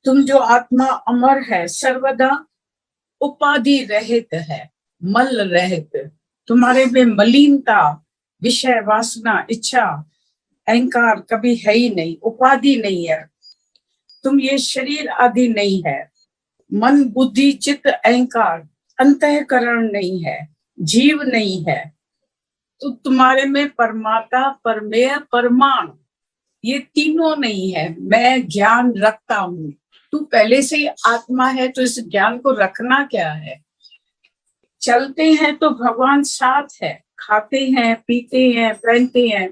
तुम जो आत्मा अमर है, सर्वदा उपाधि रहित है, मल रहित। तुम्हारे में मलिनता, विषय, वासना, इच्छा, अहंकार कभी है ही नहीं, उपाधि नहीं है। तुम ये शरीर आदि नहीं है। मन, बुद्धि, चित्त, अहंकार, अंतःकरण नहीं है, जीव नहीं है। तो तुम्हारे में परमाता, परमेय, परमाणु, ये तीनों नहीं है। मैं ज्ञान रखता हूँ। तू पहले से ही आत्मा है, तो इस ज्ञान को रखना क्या है। चलते हैं तो भगवान साथ है, खाते हैं, पीते हैं, पहनते हैं,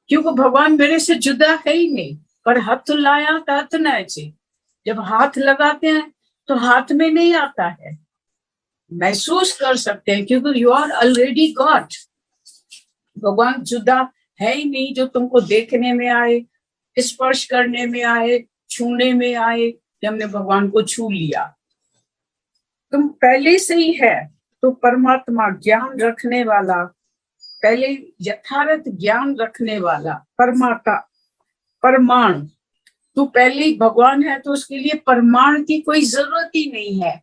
क्योंकि भगवान मेरे से जुदा है ही नहीं। पर हाथ लाया तात नाचे, जब हाथ लगाते हैं तो हाथ में नहीं आता है, महसूस कर सकते हैं, क्योंकि यू आर ऑलरेडी गॉड। भगवान जुदा है ही नहीं, जो तुमको देखने में आए, स्पर्श करने में आए, छूने में आए। हमने भगवान को छू लिया, तुम पहले से ही है। तो परमात्मा, ज्ञान रखने वाला, पहले यथार्थ ज्ञान रखने वाला, परमात्मा, परमाणु। तू पहले ही भगवान है, तो उसके लिए परमाणु की कोई जरूरत ही नहीं है।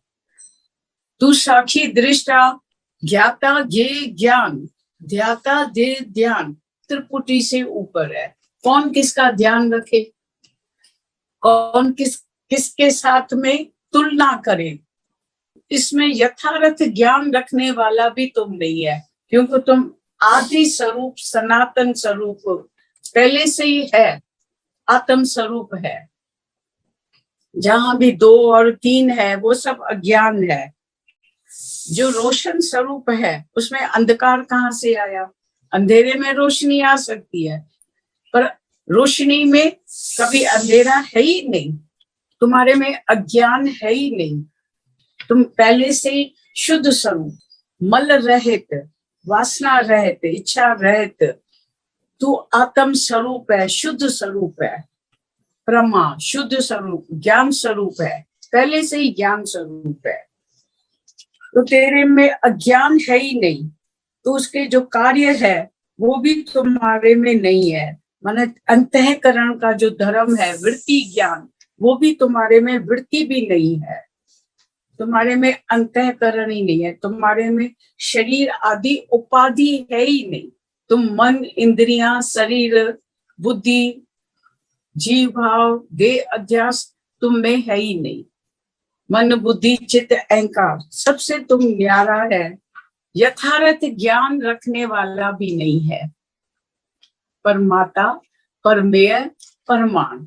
तू साक्षी, दृष्टा, ज्ञाता, ज्ञेय, ज्ञान, ध्याता, दे, ध्यान, त्रिपुटी से ऊपर है। कौन किसका ध्यान रखे, कौन किसके साथ में तुलना करे, इसमें यथार्थ ज्ञान रखने वाला भी तुम नहीं है, क्योंकि तुम आदि स्वरूप, सनातन स्वरूप पहले से ही है, आत्म स्वरूप है। जहां भी 2 और 3 है वो सब अज्ञान है। जो रोशन स्वरूप है उसमें अंधकार कहाँ से आया। अंधेरे में रोशनी आ सकती है, पर रोशनी में कभी अंधेरा है ही नहीं। तुम्हारे में अज्ञान है ही नहीं। तुम पहले से शुद्ध स्वरूप, मल रहित, वासना रहित, इच्छा रहित, तू आत्म स्वरूप है, शुद्ध स्वरूप है, ब्रह्मा, शुद्ध स्वरूप, ज्ञान स्वरूप है, पहले से ही ज्ञान स्वरूप है। तो तेरे में अज्ञान है ही नहीं, तो उसके जो कार्य है वो भी तुम्हारे में नहीं है। माने अंतःकरण का जो धर्म है, वृत्ति ज्ञान, वो भी तुम्हारे में, वृत्ति भी नहीं है। तुम्हारे में अंतःकरण ही नहीं है, तुम्हारे में शरीर आदि उपाधि है ही नहीं। तुम मन, इंद्रियां, शरीर, बुद्धि, जीव भाव, देह अध्यास तुम में है ही नहीं। मन, बुद्धि, चित्त, अहंकार सबसे तुम न्यारा है। यथार्थ ज्ञान रखने वाला भी नहीं है। परमाता, परमेय, परमाणु।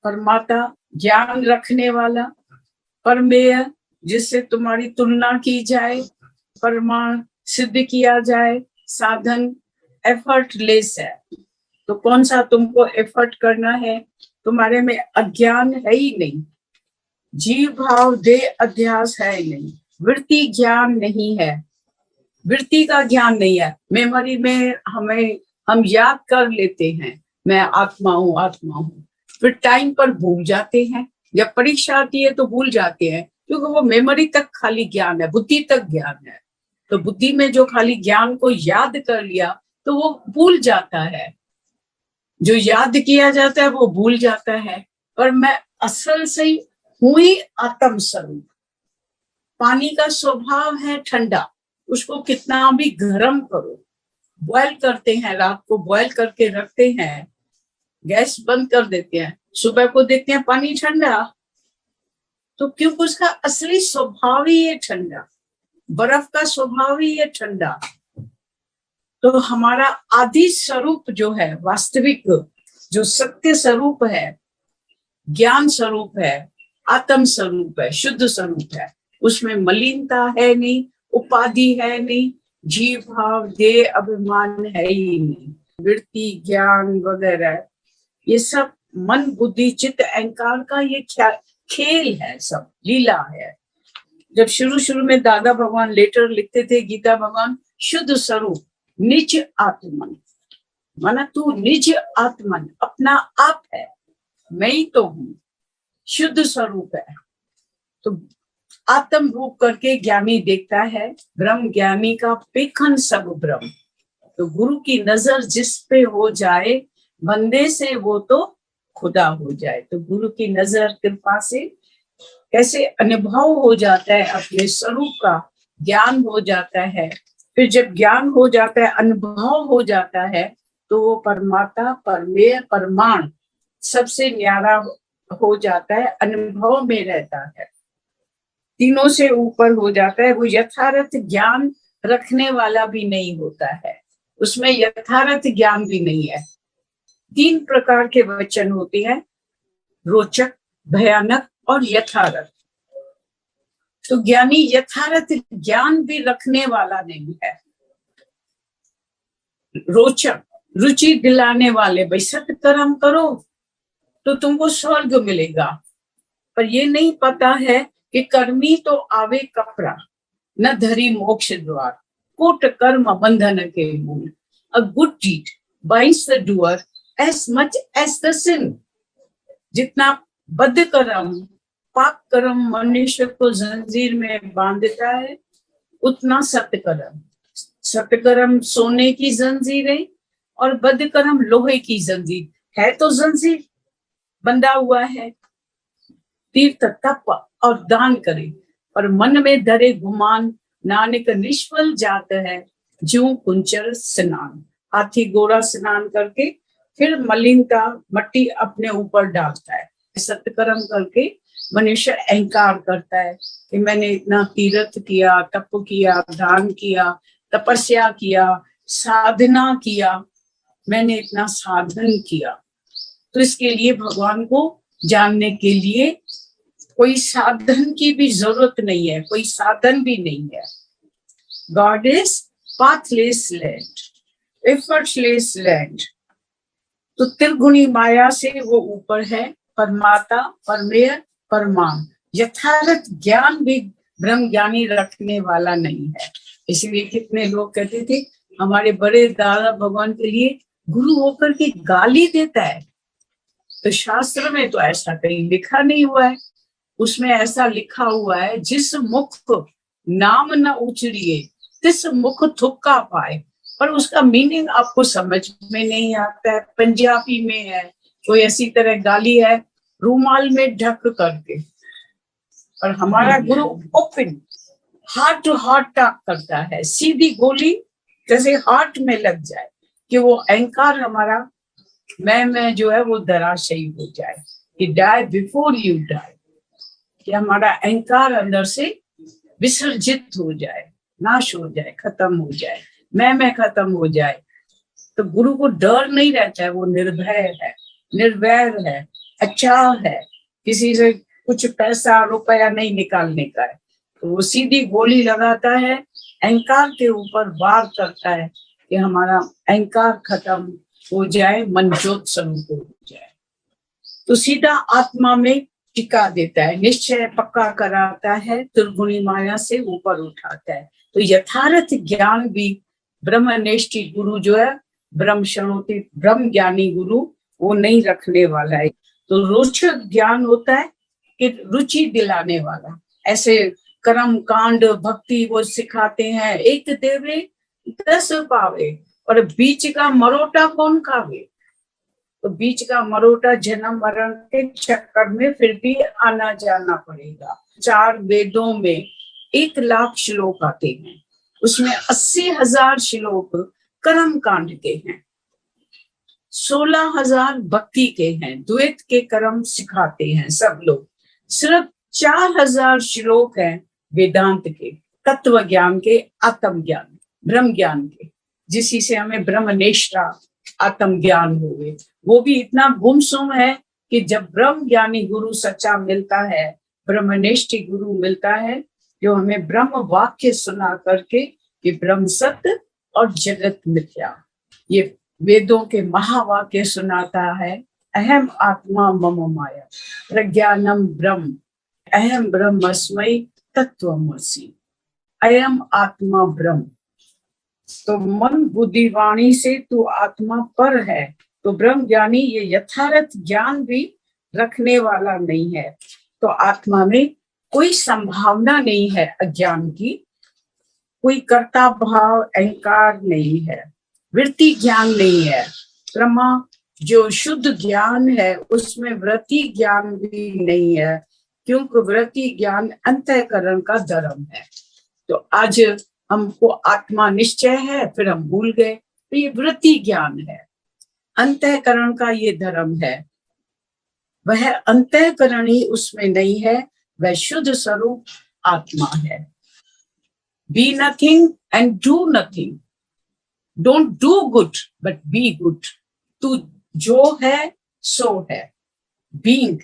परमाता ज्ञान रखने वाला, परमेय जिससे तुम्हारी तुलना की जाए, परमाणु सिद्ध किया जाए, साधन एफर्टलेस है। तो कौन सा तुमको एफर्ट करना है। तुम्हारे में अज्ञान है ही नहीं, जीव भाव, देह अध्यास है ही नहीं, वृत्ति ज्ञान नहीं है, वृत्ति का ज्ञान नहीं है। मेमोरी में हम याद कर लेते हैं, मैं आत्मा हूँ, आत्मा हूँ, फिर टाइम पर भूल जाते हैं। जब परीक्षा आती है तो भूल जाते हैं, क्योंकि वो मेमोरी तक खाली ज्ञान है, बुद्धि तक ज्ञान है। तो बुद्धि में जो खाली ज्ञान को याद कर लिया तो वो भूल जाता है, जो याद किया जाता है वो भूल जाता है। पर मैं असल से हूं ही आत्म स्वरूप। पानी का स्वभाव है ठंडा, उसको कितना भी गर्म करो, बॉयल करते हैं, रात को बॉयल करके रखते हैं, गैस बंद कर देते हैं, सुबह को देखते हैं पानी ठंडा। तो क्योंकि उसका असली स्वभाव ही है ठंडा, बर्फ का स्वभाव ही है ठंडा। तो हमारा आदि स्वरूप जो है, वास्तविक जो सत्य स्वरूप है, ज्ञान स्वरूप है, आत्म स्वरूप है, शुद्ध स्वरूप है, उसमें मलिनता है नहीं, उपाधि है नहीं, जीव भाव, देह अभिमान है ही नहीं, वृत्ति ज्ञान वगैरह ये सब मन, बुद्धि, चित्त, अहंकार का ये खेल है, सब लीला है। जब शुरू शुरू में दादा भगवान लेटर लिखते थे, गीता भगवान, शुद्ध स्वरूप निज आत्मन, माना तू निज आत्मन, अपना आप है, मैं ही तो हूँ, शुद्ध स्वरूप है। तो आत्म रूप करके ज्ञानी देखता है, ब्रह्म ज्ञानी का पेखन सब ब्रह्म। तो गुरु की नजर जिस पे हो जाए, बंदे से वो तो खुदा हो जाए। तो गुरु की नजर कृपा से कैसे अनुभव हो जाता है, अपने स्वरूप का ज्ञान हो जाता है। फिर जब ज्ञान हो जाता है, अनुभव हो जाता है, तो वो परमात्मा, परमेय, परमाण सबसे न्यारा हो जाता है, अनुभव में रहता है, तीनों से ऊपर हो जाता है। वो यथार्थ ज्ञान रखने वाला भी नहीं होता है, उसमें यथार्थ ज्ञान भी नहीं है। 3 प्रकार के वचन होते हैं, रोचक, भयानक और यथार्थ। तो ज्ञानी यथार्थ ज्ञान भी रखने वाला नहीं है। रोचक, रुचि दिलाने वाले, भाई सत्कर्म करो तो तुमको स्वर्ग मिलेगा, पर ये नहीं पता है कि कर्मी तो आवे कपड़ा, न धरी मोक्ष द्वार, कोट कर्म बंधन के मूल। A good deed binds the doer as much as the sin. जितना बद्ध कर्म, पाप कर्म मनुष्य को जंजीर में बांधता है, उतना सत्कर्म, सत्कर्म सोने की जंजीर है और बद्ध कर्म लोहे की जंजीर है। तो जंजीर बंधा हुआ है। तीर्थ, तप और दान करे, पर मन में धरे गुमान, नानक निष्फल जात है ज्यों कुंचर स्नान। हाथी घोड़ा स्नान करके फिर मलिनता, मट्टी अपने ऊपर डालता है। सत्कर्म करके मनुष्य अहंकार करता है कि मैंने इतना तीर्थ किया, तप किया, दान किया, तपस्या किया, साधना किया, मैंने इतना साधन किया। तो इसके लिए भगवान को जानने के लिए कोई साधन की भी जरूरत नहीं है, कोई साधन भी नहीं है। God is pathless land, effortless land. तो त्रिगुणी माया से वो ऊपर है, परमात्मा, परमेय, परमाण। यथार्थ ज्ञान भी ब्रह्म ज्ञानी रखने वाला नहीं है। इसलिए कितने लोग कहते थे हमारे बड़े दादा भगवान के लिए गुरु होकर के गाली देता है। तो शास्त्र में तो ऐसा कहीं लिखा नहीं हुआ है। उसमें ऐसा लिखा हुआ है, जिस मुख नाम न उचड़िए तिस मुख थुक्का पाए। पर उसका मीनिंग आपको समझ में नहीं आता है। पंजाबी में है, कोई ऐसी तरह गाली है, रूमाल में ढक करके। और हमारा guru open heart to heart talk करता है, सीधी गोली जैसे हार्ट में लग जाए कि वो अहंकार हमारा मैं जो है वो धराशायी हो जाए, कि डाई बिफोर यू डाई, कि हमारा अहंकार अंदर से विसर्जित हो जाए, नाश हो जाए, खत्म हो जाए, मैं खत्म हो जाए। तो गुरु को डर नहीं रहता है, वो निर्भय है, निर्वैर है, अच्छा है, किसी से कुछ पैसा रुपया नहीं निकालने का है। तो वो सीधी गोली लगाता है, अहंकार के ऊपर वार करता है कि हमारा अहंकार खत्म हो जाए, मन ज्योत स्वरूप हो जाए। तो सीधा आत्मा में टिका देता है, निश्चय पक्का कराता है, दुर्गुणी माया से ऊपर उठाता है। तो यथार्थ ज्ञान भी ब्रह्मनिष्ठ गुरु जो है, ब्रह्म शरणोति, ब्रह्म ज्ञानी गुरु, वो नहीं रखने वाला है। तो रोचक ज्ञान होता है कि रुचि दिलाने वाला। ऐसे कर्म कांड भक्ति वो सिखाते हैं, एक देवे 10 पावे, और बीच का मरोटा कौन खावे। तो बीच का मरोटा जन्म मरण के चक्कर में फिर भी आना जाना पड़ेगा। 4 वेदों में 1 लाख श्लोक आते हैं, उसमें 80,000 श्लोक कर्म कांड के हैं, 16,000 भक्ति के हैं, द्वैत के कर्म सिखाते हैं सब लोग। सिर्फ 4,000 श्लोक हैं वेदांत के, तत्व ज्ञान के, आत्म ज्ञान, ब्रह्म ज्ञान के, जिसी से हमें ब्रह्मनिष्ठा आत्म ज्ञान हो गए। वो भी इतना गुमसुम है कि जब ब्रह्म ज्ञानी गुरु सच्चा मिलता है, ब्रह्मनिष्ठ गुरु मिलता है, जो हमें ब्रह्म वाक्य सुना करके कि ब्रह्म सत्य और जगत मिथ्या, ये वेदों के महावाक्य सुनाता है। अहम आत्मा मम माया प्रज्ञानम ब्रह्म, अहम ब्रह्मस्मै तत्वमसि, अयम आत्मा ब्रह्म। तो मन बुद्धि वाणी से तू आत्मा पर है। तो ब्रह्म ज्ञानी ये यथार्थ ज्ञान भी रखने वाला नहीं है। तो आत्मा में कोई संभावना नहीं है अज्ञान की, कोई कर्ता भाव अहंकार नहीं है, वृत्ति ज्ञान नहीं है, प्रमा जो शुद्ध ज्ञान है उसमें वृत्ति ज्ञान भी नहीं है, क्योंकि वृत्ति ज्ञान अंतःकरण का धर्म है। तो आज हमको आत्मा निश्चय है, फिर हम भूल गए, तो ये वृत्ति ज्ञान है, अंतःकरण का ये धर्म है। वह अंतःकरण ही उसमें नहीं है, वह शुद्ध स्वरूप आत्मा है। Be nothing and do nothing, don't do good but be good. तू जो है सो है, बीइंग,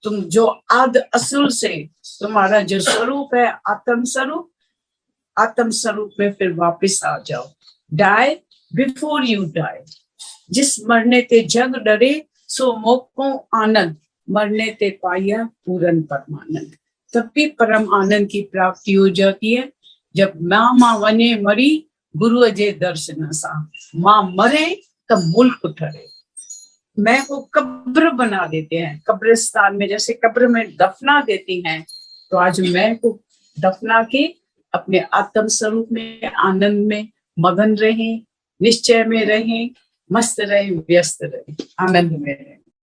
तुम जो आद असुल से तुम्हारा जो स्वरूप है आत्म स्वरूप, आत्म स्वरूप में फिर वापस आ जाओ। डाई बिफोर यू डाई, जिस मरने ते जग डरे सो मोको आनंद, मरने ते पाया पूरन परमानंद। तब भी परम आनंद की प्राप्ति हो जाती है जब मां वने मरी गुरु जे दर्शन सा। मां मरे तब मुल्क ठरे। मैं को कब्र बना देते हैं, कब्रिस्तान में जैसे कब्र में दफना देती हैं, तो आज मैं को दफना के अपने आत्म स्वरूप में आनंद में मगन रहें, निश्चय में रहें, मस्त रहें, व्यस्त रहें, आनंद में रहें।